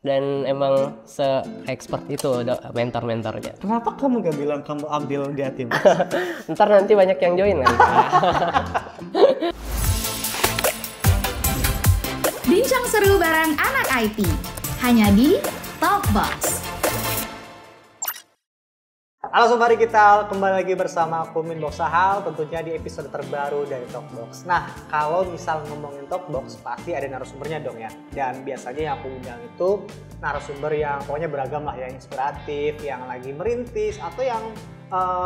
dan emang se-expert itu mentor-mentornya. Kenapa kamu gak bilang kamu ambil di Atim? Ntar nanti banyak yang join kan. Bincang seru bareng anak IT, hanya di Talkbox. Halo Sobat Digital, kembali lagi bersama aku Min Boksahal, tentunya di episode terbaru dari Talkbox. Nah, kalau misal ngomongin Talkbox, pasti ada narasumbernya dong ya. Dan biasanya yang aku undang itu narasumber yang pokoknya beragam lah, yang inspiratif, yang lagi merintis, atau yang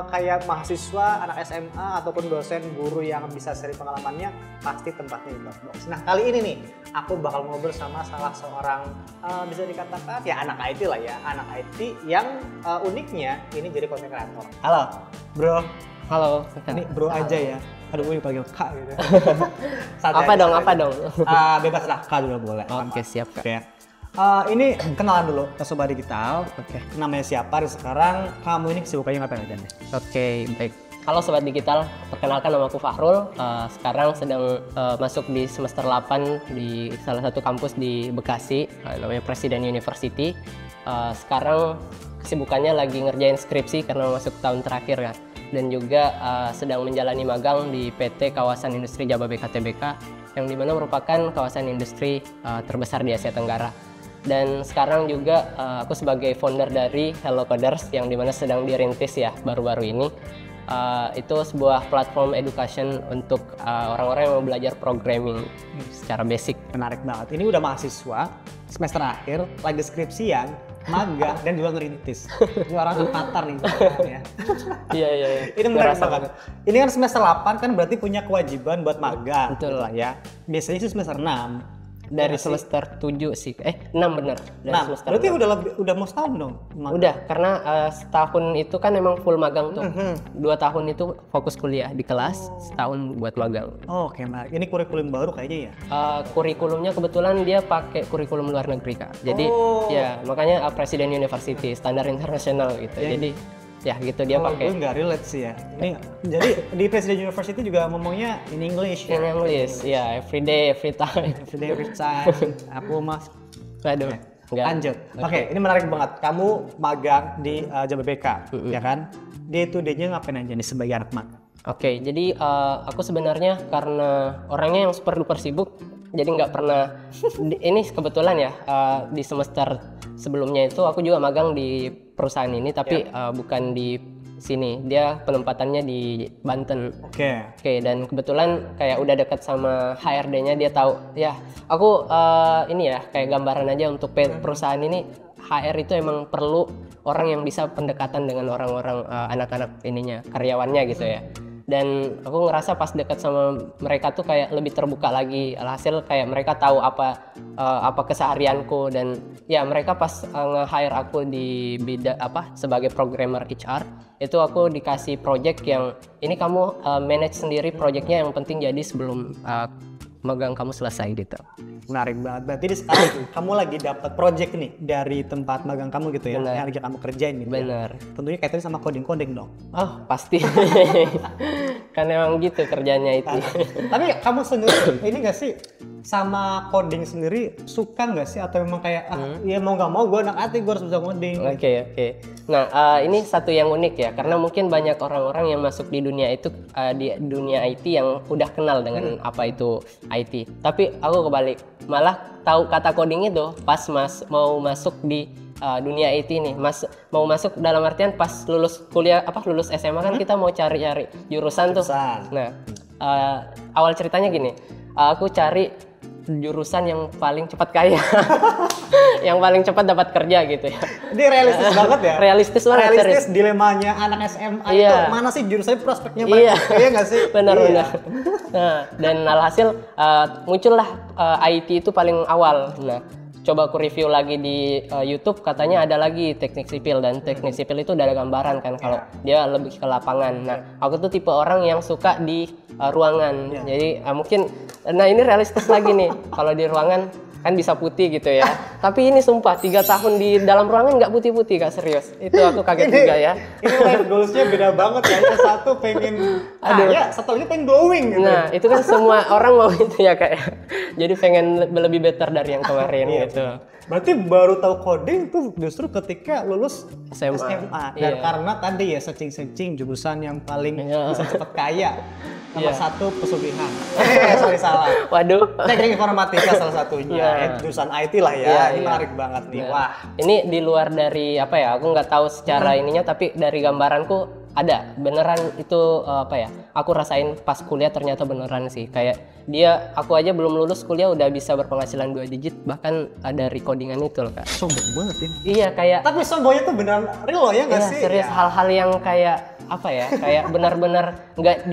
kayak mahasiswa, anak SMA, ataupun dosen, guru yang bisa share pengalamannya, pasti tempatnya di Talkbox. Nah, kali ini nih, aku bakal ngobrol sama salah seorang, bisa dikatakan ya anak IT lah ya, anak IT yang uniknya ini jadi content creator. Halo, bro. Halo. Ini bro aja ya. Aduh, gue dipanggil Kak gitu. Apa dong? Bebas lah, Kak juga boleh. Oke, siap Kak. Oke. Ini kenalan dulu ke Sobat Digital. Oke. Namanya siapa? Dan sekarang kamu ini kesibukannya ngapain aja nih? Oke, baik. Halo Sobat Digital, perkenalkan nama aku Fahrul. Sekarang sedang masuk di semester 8 di salah satu kampus di Bekasi, namanya Presiden University. Sekarang kesibukannya lagi ngerjain skripsi karena masuk tahun terakhir kan. Dan juga sedang menjalani magang di PT Kawasan Industri Jababeka Tbk, yang dimana merupakan kawasan industri terbesar di Asia Tenggara. Dan sekarang juga aku sebagai founder dari Hello Coders, yang dimana sedang dirintis ya baru-baru ini. Itu sebuah platform education untuk orang-orang yang mau belajar programming secara basic. Menarik banget. Ini udah mahasiswa, semester akhir, lagi skripsian, magang, dan juga ngerintis. Ini orang Qatar nih. Ya. Iya. Ini menarik banget. Ini kan semester 8 kan berarti punya kewajiban buat magang. Betul lah ya. Biasanya sih semester 6. Dari semester 7 sih, 6 bener. Dari semester berarti 6. udah mau setahun dong? Magang. Udah, karena setahun itu kan emang full magang tuh. 2 tahun itu fokus kuliah di kelas, setahun buat magang. Oh, oke, nah ini kurikulum baru kayaknya ya? Kurikulumnya kebetulan dia pakai kurikulum luar negeri Kak. Jadi ya makanya Presiden University, standar internasional gitu. Jadi ya gitu dia pakai. Gue nggak relate sih ya. Ini jadi di Presiden University juga ngomongnya in English ya? In English, ya every day, every time. Every day, every time. Aku mas. Waduh. Lanjut. Oke, ini menarik banget. Kamu magang di Jababeka, ya kan? Day to day-nya ngapain aja nih sebagai anak magang? Oke, jadi aku sebenarnya karena orangnya yang super duper sibuk, jadi nggak pernah. Ini kebetulan ya di semester sebelumnya itu aku juga magang di perusahaan ini, tapi bukan di sini. Dia penempatannya di Banten. Oke, dan kebetulan kayak udah dekat sama HRD-nya, dia tahu ya. Aku ini ya kayak gambaran aja untuk perusahaan ini. HR itu emang perlu orang yang bisa pendekatan dengan orang-orang anak-anak ininya, karyawannya gitu ya. Dan aku ngerasa pas dekat sama mereka tuh kayak lebih terbuka lagi. Alhasil kayak mereka tahu apa keseharianku, dan ya mereka pas nge-hire aku di bidang sebagai programmer HR, itu aku dikasih project yang ini kamu manage sendiri projectnya, yang penting jadi sebelum magang kamu selesai gitu. Menarik banget. Berarti sekarang kamu lagi dapat project nih dari tempat magang kamu gitu ya, yang lagi kamu kerjain gitu. Bener. Ya. Tentunya kaitannya sama coding dong. Oh pasti. Kan emang gitu kerjanya itu. Tapi kamu sendiri ini nggak sih sama coding sendiri, suka nggak sih, atau memang kayak ya mau nggak mau gue anak IT gue harus bisa coding? Oke. Nah ini satu yang unik ya, karena mungkin banyak orang-orang yang masuk di dunia itu di dunia IT yang udah kenal dengan apa itu IT. Tapi aku kebalik, malah tahu kata coding itu pas mau masuk di dunia IT nih, mau masuk dalam artian pas lulus kuliah lulus SMA kan kita mau cari jurusan tuh. Nah awal ceritanya gini, aku cari jurusan yang paling cepat kaya, yang paling cepat dapat kerja gitu ya. Ini realistis banget ya? Realistis banget. Realistis dilemanya anak SMA itu, mana sih jurusannya prospeknya banyak? Iya nggak sih? Benar. Nah, dan alhasil muncullah IT itu paling awal. Nah, coba aku review lagi di YouTube, katanya ada lagi teknik sipil, dan teknik sipil itu udah ada gambaran kan kalau dia lebih ke lapangan. Nah, aku tuh tipe orang yang suka di ruangan. Jadi mungkin ini realistis lagi nih. Kalau di ruangan kan bisa putih gitu ya. Tapi ini sumpah 3 tahun di dalam ruangan nggak putih-putih Kak, serius. Itu aku kaget juga ya. Ini life goals-nya beda banget ya. Yang satu pengen kaya, satu lagi pengen glowing gitu. Nah, itu kan semua orang mau itu ya Kak ya. Jadi pengen lebih better dari yang kemarin gitu. Berarti baru tahu coding tuh justru ketika lulus SMA. Dan karena tadi ya searching jurusan yang paling bisa cepat kaya. Nomor satu pesugihan. Sorry salah. Waduh. Teknik informatika salah satunya. Jurusan IT lah ya. Ini menarik banget nih. Wah. Ini di luar dari apa ya? Aku nggak tahu secara ininya, tapi dari gambaranku ada beneran itu apa ya? Aku rasain pas kuliah ternyata beneran sih. Kayak aku aja belum lulus kuliah udah bisa berpenghasilan 2 digit, bahkan ada recordingan itu loh Kak. Sombong banget ini. Iya kayak. Tapi sombongnya tuh beneran real loh ya nggak sih? Serius hal-hal yang kayak apa ya, kayak benar-benar nggak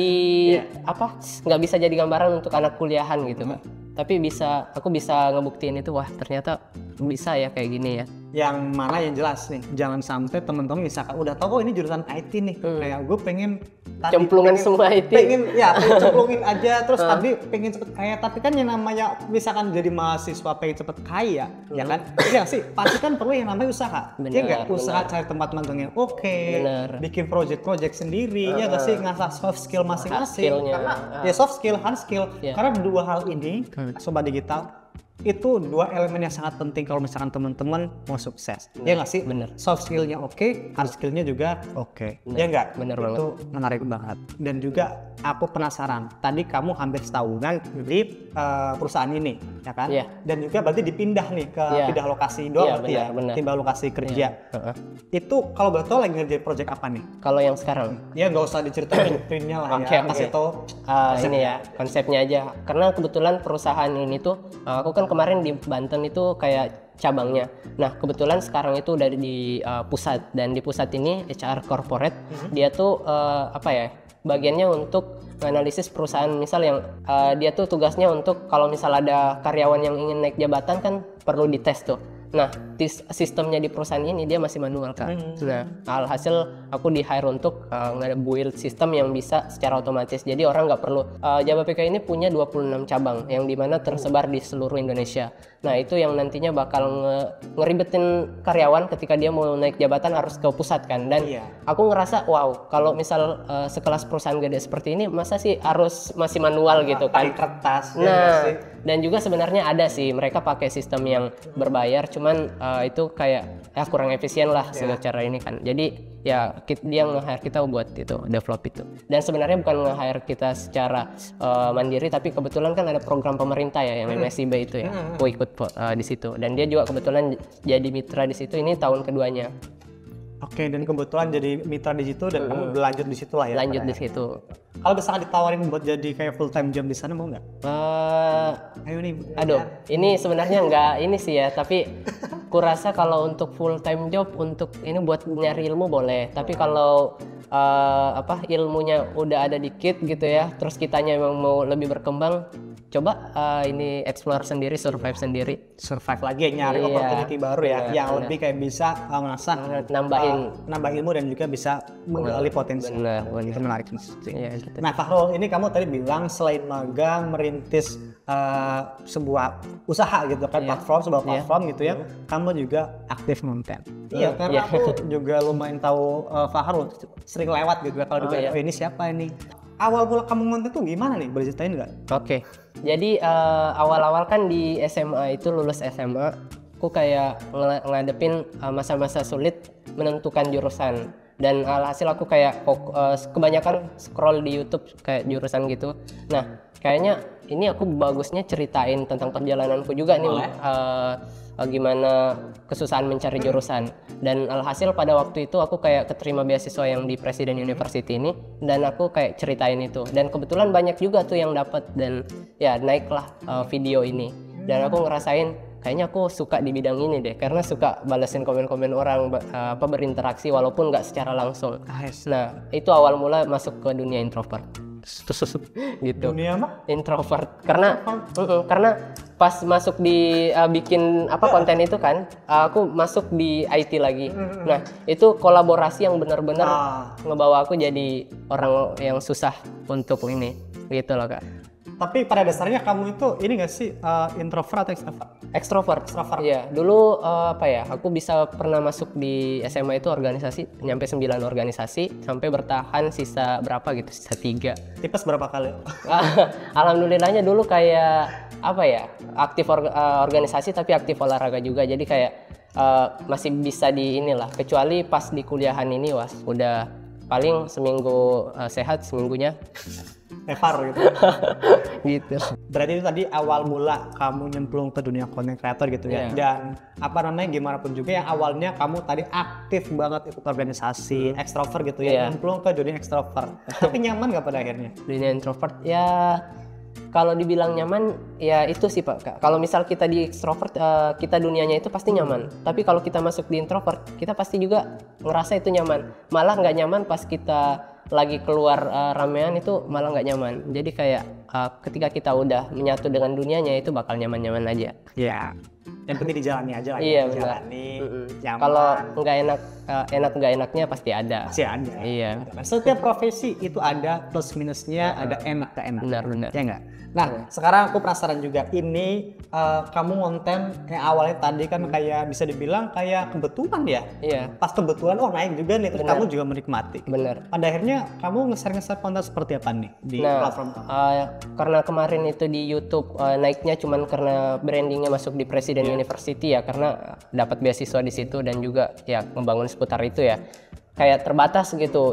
nggak bisa jadi gambaran untuk anak kuliahan gitu Kak. Tapi aku bisa ngebuktiin itu, wah ternyata bisa ya kayak gini ya. Yang mana yang jelas nih, jangan sampai temen-temen misalkan udah tahu ini jurusan IT nih, kayak gue pengen cemplungan semua IT. pengen cemplungin aja terus tapi pengen cepet kaya, tapi kan yang namanya misalkan jadi mahasiswa pengen cepet kaya, ya kan? Iya sih, pasti kan perlu yang namanya usaha. Iya nggak? Usaha cari tempat magang yang bikin project sendiri, ya nggak sih, ngasah soft skill masing-masing. Karena ya soft skill, hard skill. Karena dua hal ini, Sobat Digital, itu dua elemen yang sangat penting kalau misalkan teman-teman mau sukses. Ya nggak sih? Bener. Soft skillnya oke, hard skillnya juga oke. Ya nggak? Bener banget. Itu menarik banget. Dan juga aku penasaran, tadi kamu hampir setahunan di perusahaan ini, ya kan? Iya. Dan juga berarti dipindah nih ke pindah lokasi doang, pindah lokasi kerja. Itu kalau boleh tahu lagi ngerjain project apa nih? Kalau yang sekarang? Ya nggak usah diceritain blueprintnya lah ya. Kasih tahu ini ya konsepnya aja. Karena kebetulan perusahaan ini tuh aku kan kemarin di Banten itu kayak cabangnya. Nah kebetulan sekarang itu udah di pusat, dan di pusat ini HR corporate dia tuh bagiannya untuk analisis perusahaan. Misal yang dia tuh tugasnya untuk kalau misal ada karyawan yang ingin naik jabatan kan perlu dites tuh. Nah, sistemnya di perusahaan ini dia masih manual Kak. Nah, alhasil aku di hire untuk nge-build sistem yang bisa secara otomatis. Jadi orang nggak perlu. Jaba PK ini punya 26 cabang yang dimana tersebar di seluruh Indonesia. Nah, itu yang nantinya bakal ngeribetin karyawan ketika dia mau naik jabatan harus ke pusat kan. Dan aku ngerasa wow, kalau misal sekelas perusahaan gede seperti ini masa sih harus masih manual gitu kan. Kertas. Nah, dan juga sebenarnya ada sih mereka pakai sistem yang berbayar, cuman itu kayak kurang efisien lah secara ini kan. Jadi ya dia nge-hire kita buat itu, develop itu. Dan sebenarnya bukan nge-hire kita secara mandiri, tapi kebetulan kan ada program pemerintah ya yang MSIB itu ya. Aku ikut di situ, dan dia juga kebetulan jadi mitra di situ, ini tahun keduanya. Oke, dan kebetulan jadi mitra di situ dan kamu berlanjut di situ lah ya. Lanjut di situ. Kalau misalkan ditawarin buat jadi kayak full time job di sana mau nggak? Ayo nih. Aduh, ini sebenarnya nggak ini sih ya, tapi kurasa kalau untuk full time job untuk ini buat nyari ilmu boleh, tapi kalau ilmunya udah ada dikit gitu ya, terus kitanya memang mau lebih berkembang, coba ini explore sendiri, survive lagi, nyari opportunity baru ya, yang lebih kayak bisa ngasah, nambah ilmu dan juga bisa menggali potensi. Itu menarik. Gitu. Nah Fahrul, ini kamu tadi bilang selain magang merintis sebuah usaha gitu kan, sebuah platform gitu ya, kamu juga aktif konten. Iya, karena aku juga lumayan tahu Fahrul sering lewat gitu ya kalau ditanya, ini siapa ini? Awal mula kamu ngonten tuh gimana nih? Boleh ceritain nggak? Oke. Jadi awal-awal kan di SMA itu, lulus SMA, aku kayak ngadepin masa-masa sulit menentukan jurusan. Dan alhasil aku kayak kebanyakan scroll di YouTube kayak jurusan gitu. Nah, kayaknya ini aku bagusnya ceritain tentang perjalananku juga nih. Gimana kesusahan mencari jurusan. Dan alhasil pada waktu itu aku kayak keterima beasiswa yang di Presiden University ini, dan aku kayak ceritain itu, dan kebetulan banyak juga tuh yang dapat, dan ya naiklah video ini. Dan aku ngerasain kayaknya aku suka di bidang ini deh, karena suka balesin komen-komen orang, berinteraksi walaupun nggak secara langsung. Nah itu awal mula masuk ke dunia introvert. Gitu. Dunia apa? Introvert. Karena pas masuk di bikin konten itu kan, aku masuk di IT lagi. Nah itu kolaborasi yang benar-benar ngebawa aku jadi orang yang susah untuk ini, gitu loh Kak. Tapi pada dasarnya kamu itu ini nggak sih introvert atau extrovert? Extrovert. Iya, dulu aku bisa pernah masuk di SMA itu organisasi, nyampe 9 organisasi, sampai bertahan sisa berapa gitu, sisa 3. Tipes berapa kali? Alhamdulillahnya dulu kayak aktif organisasi tapi aktif olahraga juga, jadi kayak masih bisa di inilah, kecuali pas di kuliahan ini udah paling seminggu sehat, seminggunya Nevar gitu. gitu. Berarti itu tadi awal mula kamu nyemplung ke dunia content creator gitu ya. Dan gimana pun juga yang awalnya kamu tadi aktif banget ikut organisasi, extrovert gitu ya, nyemplung ke dunia extrovert. Tapi nyaman gak pada akhirnya? Dunia introvert ya, kalau dibilang nyaman ya itu sih Pak. Kalau misal kita di extrovert, kita dunianya itu pasti nyaman. Tapi kalau kita masuk di introvert, kita pasti juga ngerasa itu nyaman. Malah nggak nyaman pas kita lagi keluar ramean itu malah nggak nyaman. Jadi kayak ketika kita udah menyatu dengan dunianya itu bakal nyaman-nyaman aja. Iya. Yang penting dijalani aja lah. Iya, dijalani. Nyaman. Kalau nggak enak nggak enaknya pasti ada. Pasti ada. Iya. Setiap profesi itu ada plus minusnya, ada enak gak enak. Benar. Ya nggak? Nah, sekarang aku penasaran juga. Ini kamu konten yang awalnya tadi kan kayak bisa dibilang kayak kebetulan ya. Iya. Pas kebetulan naik juga nih, terus kamu juga menikmati. Benar. Pada akhirnya kamu nge-share konten seperti apa nih di platform kamu? Karena kemarin itu di YouTube naiknya cuman karena brandingnya masuk di Presiden University ya, karena dapat beasiswa di situ dan juga ya membangun seputar itu ya. Kayak terbatas gitu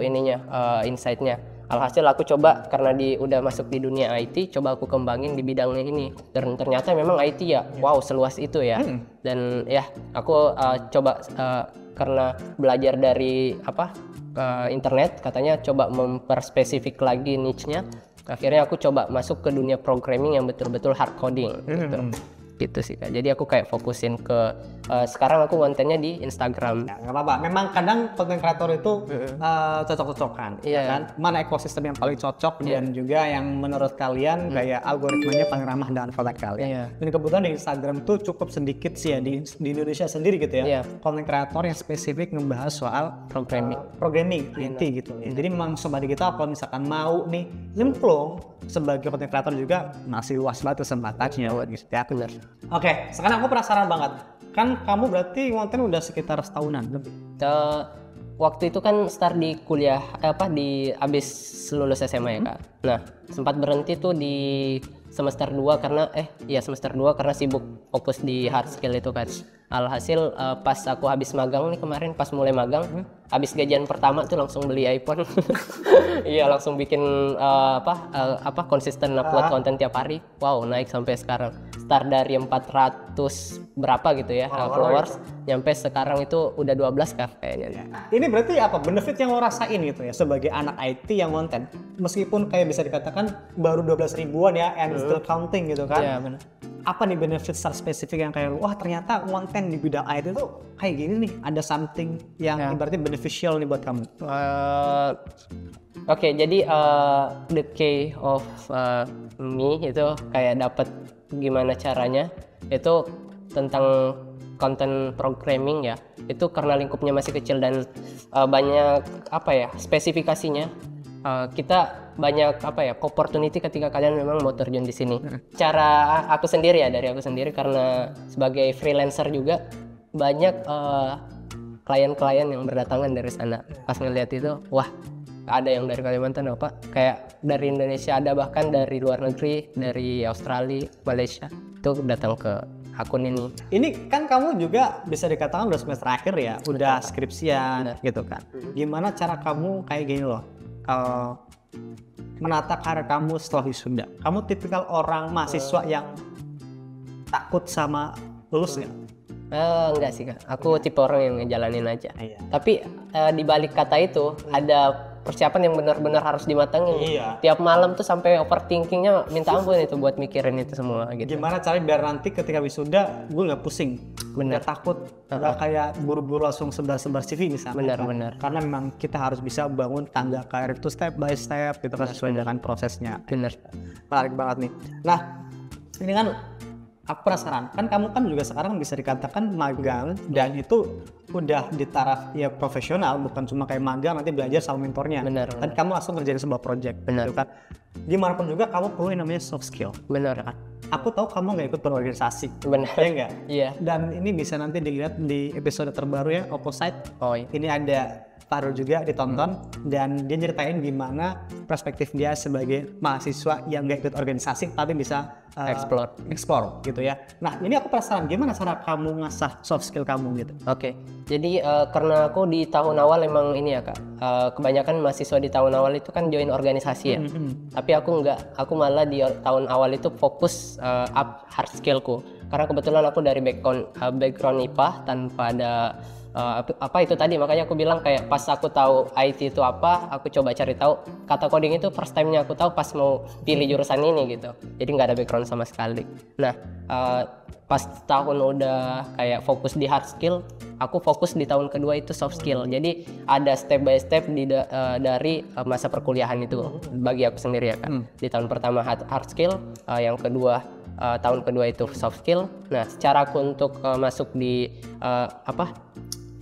insight-nya. Alhasil aku coba karena udah masuk di dunia IT, coba aku kembangin di bidangnya ini. Dan ternyata memang IT ya, wow seluas itu ya. Dan ya aku coba karena belajar dari internet, katanya coba memperspesifik lagi niche-nya. Akhirnya aku coba masuk ke dunia programming yang betul-betul hard coding gitu sih Kak. Jadi aku kayak fokusin ke sekarang aku kontennya di Instagram. Ya, nggak apa-apa. Memang kadang konten kreator itu cocok-cocokan, ya kan? Mana ekosistem yang paling cocok dan juga yang menurut kalian kayak algoritmanya paling ramah dengan konten kalian. Dan kebetulan di Instagram tuh cukup sedikit sih ya di Indonesia sendiri gitu ya. Konten kreator yang spesifik ngebahas soal programming IT gitu. Jadi memang sobat digital kalau misalkan mau nih nyemplung sebagai konten kreator juga masih luas banget kesempatannya buat gitu ya. Bener. Oke, sekarang aku penasaran banget. Kan kamu berarti konten udah sekitar setahunan lebih. Waktu itu kan start di kuliah abis lulus SMA ya Kak. Nah, sempat berhenti tuh di semester 2 karena sibuk fokus di hard skill itu kan. Alhasil pas aku habis magang nih kemarin, pas mulai magang, habis gajian pertama tuh langsung beli iPhone. Iya, langsung bikin konsisten upload konten tiap hari. Wow, naik sampai sekarang. Start dari 400 berapa gitu ya followers, nyampe sekarang itu udah 12 kah kayaknya. Ini berarti apa benefit yang lo rasain gitu ya sebagai anak IT yang konten? Meskipun kayak bisa dikatakan baru 12 ribuan ya, and still counting gitu kan. Iya, benar. Apa nih benefit secara spesifik yang kayak wah ternyata konten di bidang IT itu kayak gini nih, ada something yang berarti beneficial nih buat kamu. Oke, jadi the key of me itu kayak dapat gimana caranya itu tentang konten programming ya. Itu karena lingkupnya masih kecil dan banyak spesifikasinya. Kita banyak opportunity ketika kalian memang mau terjun di sini. Cara aku sendiri karena sebagai freelancer juga banyak klien-klien yang berdatangan dari sana. Pas ngeliat itu, wah ada yang dari Kalimantan kayak dari Indonesia, ada bahkan dari luar negeri, dari Australia, Malaysia itu datang ke akun ini. Ini kan kamu juga bisa dikatakan udah semester akhir ya, udah skripsian gitu kan. Gimana cara kamu kayak gini loh? Menata karir kamu setelah wisuda. Kamu tipikal orang mahasiswa yang takut sama lulus nggak? Enggak sih Kak, aku tipe orang yang ngejalanin aja. Tapi di balik kata itu ada persiapan yang benar-benar harus dimatangin. Tiap malam tuh sampai overthinkingnya minta ampun itu buat mikirin itu semua gitu. Gimana caranya biar nanti ketika wisuda gue nggak pusing, nggak takut, nggak kayak buru-buru langsung sebar-sebar CV misalnya. Benar. Karena memang kita harus bisa bangun tangga karir itu step by step gitu kan, sesuai dengan prosesnya. Benar. Menarik banget nih. Nah, ini kan aku penasaran, kan kamu kan juga sekarang bisa dikatakan magang dan itu udah di taraf ya profesional, bukan cuma kayak magang nanti belajar sama mentornya. Benar. Dan kamu langsung ngerjain sebuah project. Benar. Gitu kan. Gimana pun juga kamu perlu yang namanya soft skill. Benar kan? Aku tahu kamu nggak ikut berorganisasi. Benar. Ya enggak? Iya. Dan ini bisa nanti dilihat di episode terbaru ya, Opposite. Oh iya. Ini ada Faru juga ditonton dan dia nyeritain gimana perspektif dia sebagai mahasiswa yang gak ikut organisasi tapi bisa explore gitu ya. Nah ini aku penasaran gimana cara kamu ngasah soft skill kamu gitu. Oke, jadi karena aku di tahun awal emang ini ya Kak, kebanyakan mahasiswa di tahun awal itu kan join organisasi ya. Tapi aku enggak, aku malah di tahun awal itu fokus up hard skillku. Karena kebetulan aku dari background IPA tanpa ada apa itu tadi, makanya aku bilang kayak pas aku tahu IT itu apa, aku coba cari tahu kata coding itu first time-nya aku tahu pas mau pilih jurusan ini gitu. Jadi nggak ada background sama sekali. Nah pas tahun udah kayak fokus di hard skill, aku fokus di tahun kedua itu soft skill. Jadi ada step by step dari masa perkuliahan itu bagi aku sendiri ya kan. Di tahun pertama hard skill, yang kedua tahun kedua itu soft skill. Nah secara aku untuk masuk di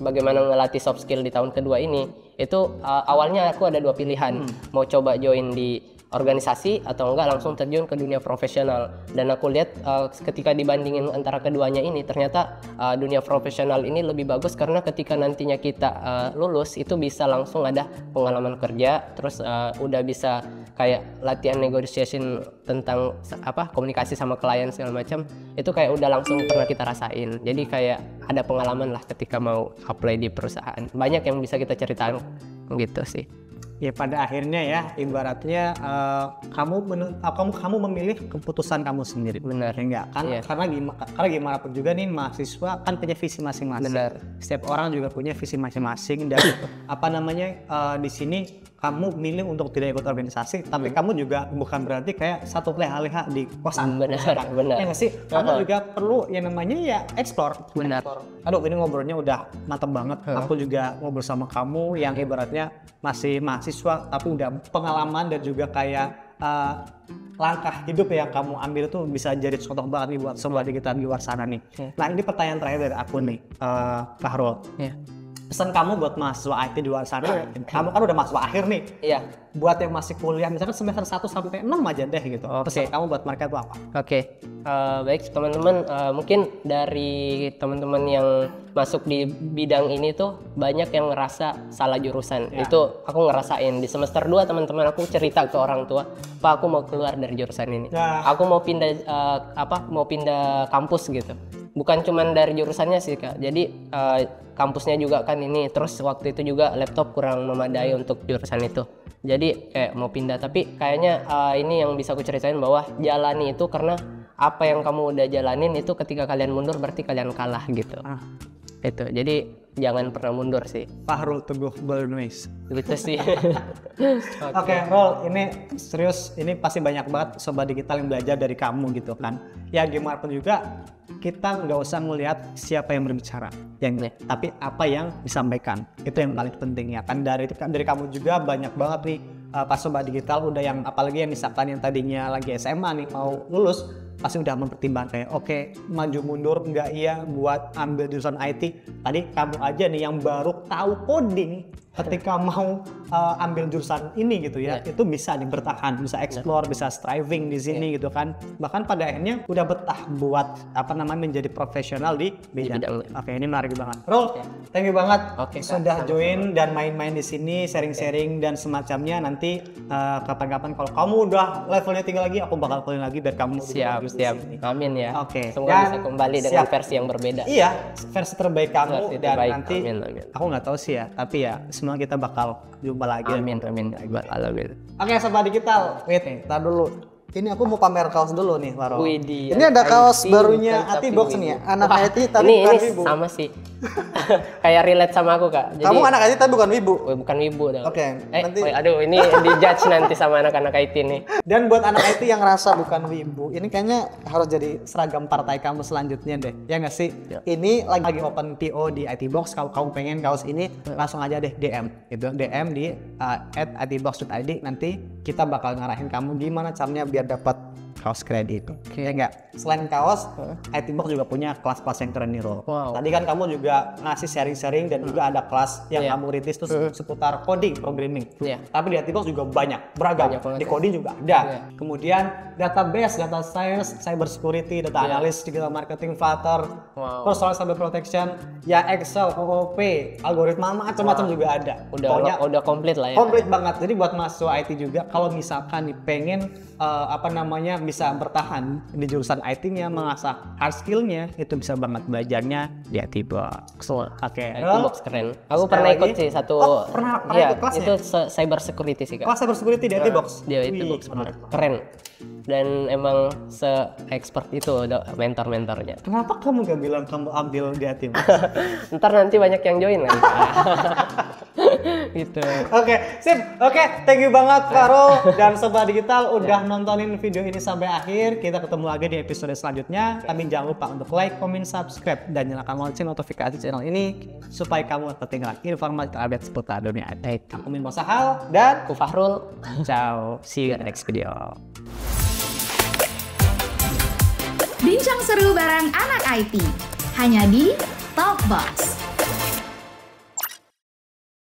bagaimana ngelatih soft skill di tahun kedua ini itu awalnya aku ada dua pilihan, mau coba join di organisasi atau enggak langsung terjun ke dunia profesional. Dan aku lihat ketika dibandingin antara keduanya ini ternyata dunia profesional ini lebih bagus karena ketika nantinya kita lulus itu bisa langsung ada pengalaman kerja, terus udah bisa kayak latihan negotiation tentang komunikasi sama klien segala macam, itu kayak udah langsung pernah kita rasain. Jadi kayak ada pengalaman lah ketika mau apply di perusahaan, banyak yang bisa kita ceritain gitu sih. Ya pada akhirnya ya ibaratnya kamu memilih keputusan kamu sendiri. Benar. Ya enggak kan? Iya. Karena gimana pun juga nih mahasiswa kan punya visi masing-masing. Benar. Setiap orang juga punya visi masing-masing dan di sini kamu milih untuk tidak ikut organisasi, tapi kamu juga bukan berarti kayak satu leha-leha di kosan. Benar. Ya nggak sih? Kamu juga perlu yang namanya ya explore. Benar. Aduh ini ngobrolnya udah mantep banget. Aku juga ngobrol sama kamu yang ibaratnya masih mahasiswa tapi udah pengalaman dan juga kayak langkah hidup yang kamu ambil tuh bisa jadi contoh banget nih buat sobat kita di luar sana nih. Nah ini pertanyaan terakhir dari aku nih, Fahrul. Pesan kamu buat mahasiswa IT di luar sana, kamu kan udah mahasiswa akhir nih. Iya. Buat yang masih kuliah, misalkan semester 1 sampai 6 aja deh gitu. Pesan kamu buat mereka itu apa? Oke. Baik teman-teman, mungkin dari teman-teman yang masuk di bidang ini tuh banyak yang ngerasa salah jurusan. Itu aku ngerasain di semester 2 teman-teman aku cerita ke orang tua, "Pak, aku mau keluar dari jurusan ini. Aku mau pindah mau pindah kampus gitu." Bukan cuman dari jurusannya sih Kak. Jadi kampusnya juga kan ini, terus waktu itu juga laptop kurang memadai untuk jurusan itu. Jadi kayak mau pindah, tapi kayaknya ini yang bisa aku ceritain bahwa jalani itu karena apa yang kamu udah jalanin itu ketika kalian mundur berarti kalian kalah gitu. Itu. Jadi jangan pernah mundur sih. Fahrul Teguh Bernuis. Gitu sih. Oke, Rol, ini serius, ini pasti banyak banget sobat digital yang belajar dari kamu gitu kan. Ya gimana pun juga kita nggak usah melihat siapa yang berbicara, tapi apa yang disampaikan. Itu yang paling penting ya kan. Dari kamu juga banyak banget nih pas sobat digital udah yang apalagi yang misalkan yang tadinya lagi SMA nih mau lulus pasti udah mempertimbangkan kayak oke, maju mundur nggak iya buat ambil jurusan IT. Tadi kamu aja nih yang baru tahu coding ketika mau ambil jurusan ini gitu ya, itu bisa nih bertahan, bisa explore, bisa striving di sini gitu kan. Bahkan pada akhirnya udah betah buat menjadi profesional di bidang. Oke, ini menarik banget. Rol, thank you banget sudah join dan main-main di sini, sharing-sharing dan semacamnya. Nanti kapan-kapan kalau kamu udah levelnya tinggi lagi, aku bakal call lagi biar kamu siap. Amin ya. Oke. Semoga bisa kembali dengan versi yang berbeda. Iya, versi terbaik kamu versi dan terbaik. nanti Amin. aku nggak tahu sih ya, tapi ya semua kita bakal jumpa lagi. Amin. Oke, sobat digital, wait nih, tar dulu. Ini aku mau pamer kaos dulu nih, Waro. Widih, ini ada kaos IT, barunya tapi IT Box nih ya, anak IT tapi ini bukan wibu. Sama sih. Kayak relate sama aku Kak. Jadi, kamu anak IT tapi bukan wibu. Bukan wibu dong. Oke, nanti. Aduh, ini dijudge nanti sama anak-anak IT nih. Dan buat anak IT yang rasa bukan wibu, ini kayaknya harus jadi seragam partai kamu selanjutnya deh. Ya nggak sih? Ya. Ini lagi open PO di IT Box. Kalau kamu pengen kaos ini, langsung aja deh DM. Itu DM di @itbox.id. Nanti kita bakal ngarahin kamu gimana caranya biar dapat kaos kredit. Ya enggak? Selain kaos, IT Box juga punya kelas-kelas yang keren nih, Ro. Wow. Tadi kan kamu juga ngasih sharing-sharing dan juga ada kelas yang Iya. kamu rintis tuh seputar coding, programming. Iya. Tapi di IT Box juga banyak, beragam. Banyak banget, Di ya. coding juga ada. Iya. Kemudian database, data science, cyber security, data analysis, digital marketing, Flutter, Wow. personal cyber protection, ya Excel, OOP, algoritma macam-macam juga ada. Pokoknya Udah komplit lah ya. komplit banget. Jadi buat mahasiswa IT juga kalau misalkan nih pengen bisa bertahan di jurusan IT-nya, mengasah hard skill-nya, itu bisa banget belajarnya di IT Box. Oke. IT Box keren. Aku Sekali pernah lagi. ikut sih satu. Oh, pernah Iya, ikut kelasnya? itu cyber security sih, Kak. Kelas cyber security di IT Box. Dia IT Box keren. Dan emang se-expert itu mentor-mentornya. Kenapa kamu gak bilang kamu ambil di IT Box? Ntar nanti banyak yang join lagi. Gitu. Oke, sip. Oke, thank you banget Faro dan Sobat Digital udah nontonin video ini sampai akhir. Kita ketemu lagi di episode selanjutnya. Tapi jangan lupa untuk like, comment, subscribe, dan nyalakan lonceng notifikasi channel ini supaya kamu ketinggalan informasi terupdate seputar dunia IT. Aku Min Bosahal dan Aku Fahrul. ciao. See you in the next video. Bincang seru bareng anak IT. Hanya di Talkbox.